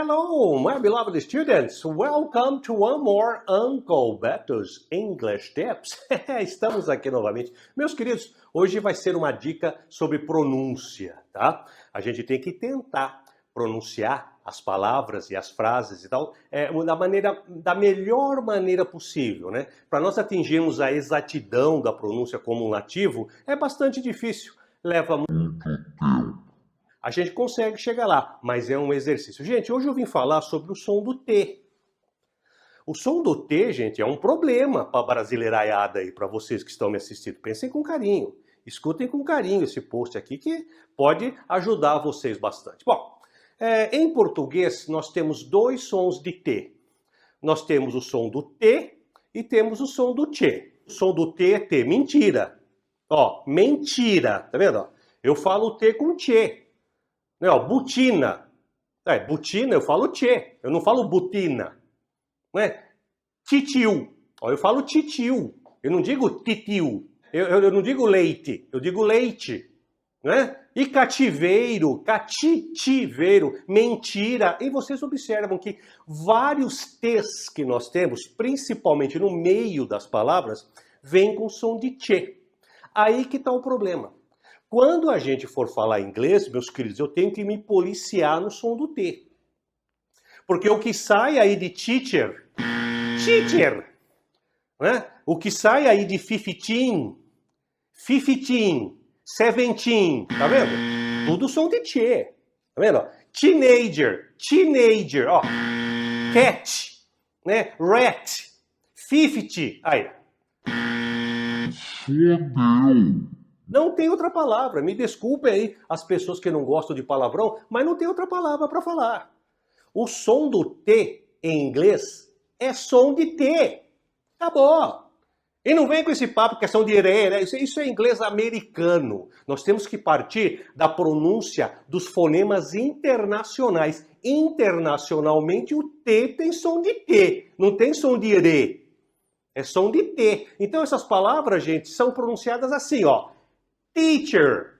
Hello, my beloved students. Welcome to one more Uncle Beto's English Tips. Estamos aqui novamente. Meus queridos, hoje vai ser uma dica sobre pronúncia, tá? A gente tem que tentar pronunciar as palavras e as frases e tal da melhor maneira possível, né? Para nós atingirmos a exatidão da pronúncia como um nativo, é bastante difícil. Leva muito tempo. A gente consegue chegar lá, mas é um exercício. Gente, hoje eu vim falar sobre o som do T. O som do T, gente, é um problema para a brasileiraiada aí, para vocês que estão me assistindo. Pensem com carinho, escutem com carinho esse post aqui que pode ajudar vocês bastante. Bom, em português nós temos dois sons de T. Nós temos o som do T e temos o som do Tchê. O som do T é T, mentira. Ó, mentira, tá vendo? Ó, eu falo T com Tchê. Não, butina. Butina eu falo tchê, eu não falo butina. Não é? Titiu. Ó, eu falo titiu. Eu não digo titiu. Eu não digo leite, eu digo leite. Não é? E cativeiro, catitiveiro, mentira. E vocês observam que vários T's que nós temos, principalmente no meio das palavras, vêm com som de tchê. Aí que está o problema. Quando a gente for falar inglês, meus queridos, eu tenho que me policiar no som do T. Porque o que sai aí de teacher, né? O que sai aí de 15, 17, tá vendo? Tudo som de tchê, tá vendo? Teenager, ó, cat, né? Rat, 50, aí. Fudeu. Não tem outra palavra, me desculpem aí as pessoas que não gostam de palavrão, mas não tem outra palavra para falar. O som do T em inglês é som de T. Acabou. E não vem com esse papo que é som de erê, né? Isso é inglês americano. Nós temos que partir da pronúncia dos fonemas internacionais. Internacionalmente o T tem som de T, não tem som de erê. É som de T. Então essas palavras, gente, são pronunciadas assim, ó. Teacher,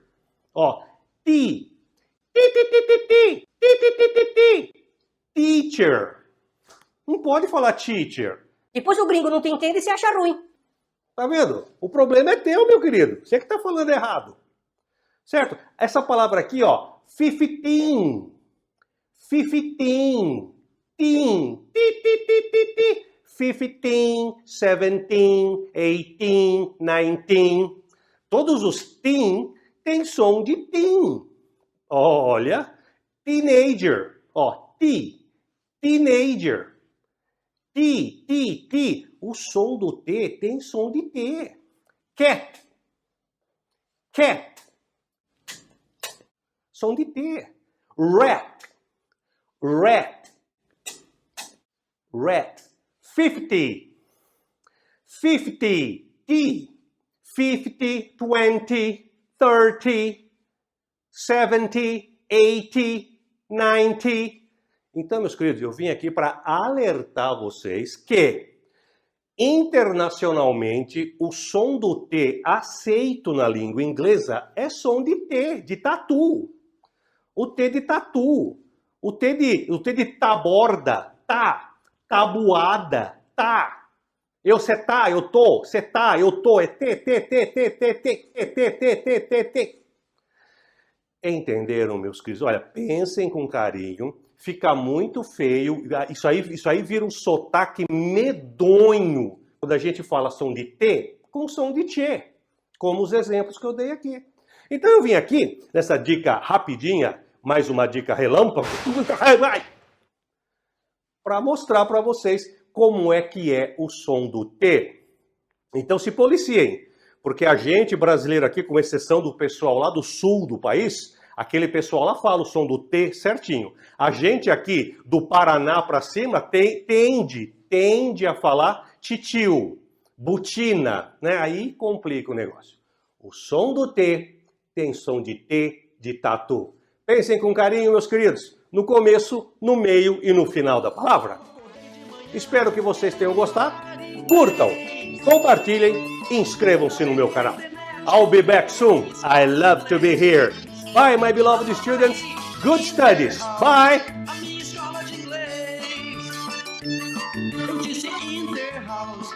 ó, teacher. Não pode falar teacher. Depois o gringo não te entende e se acha ruim. Tá vendo? O problema é teu, meu querido. Você que tá falando errado. Certo? Essa palavra aqui, ó, 15, teen, 15, 17, 18, 19. Todos os teen têm som de teen. Olha, teenager, ó, teenager. O som do T tem som de T. Cat. Som de T. Rat. 50, T. 50, 20, 30, 70, 80, 90. Então, meus queridos, eu vim aqui para alertar vocês que, internacionalmente, o som do T aceito na língua inglesa é som de T, de tatu. O T de tatu. O T de taborda, tá. Tabuada, tá. Cê tá, eu tô, cê tá, eu tô, é T. Entenderam, meus queridos? Olha, pensem com carinho, fica muito feio, isso aí vira um sotaque medonho quando a gente fala som de T com som de tchê, como os exemplos que eu dei aqui. Então eu vim aqui, nessa dica rapidinha, mais uma dica relâmpago, para mostrar para vocês como é que é o som do T. Então se policiem, porque a gente brasileiro aqui, com exceção do pessoal lá do sul do país, aquele pessoal lá fala o som do T certinho. A gente aqui do Paraná para cima tende a falar titio, butina, né? Aí complica o negócio. O som do T tem som de T de tatu. Pensem com carinho, meus queridos, no começo, no meio e no final da palavra. Espero que vocês tenham gostado. Curtam, compartilhem e inscrevam-se no meu canal. I'll be back soon. I love to be here. Bye, my beloved students. Good studies. Bye. in their house.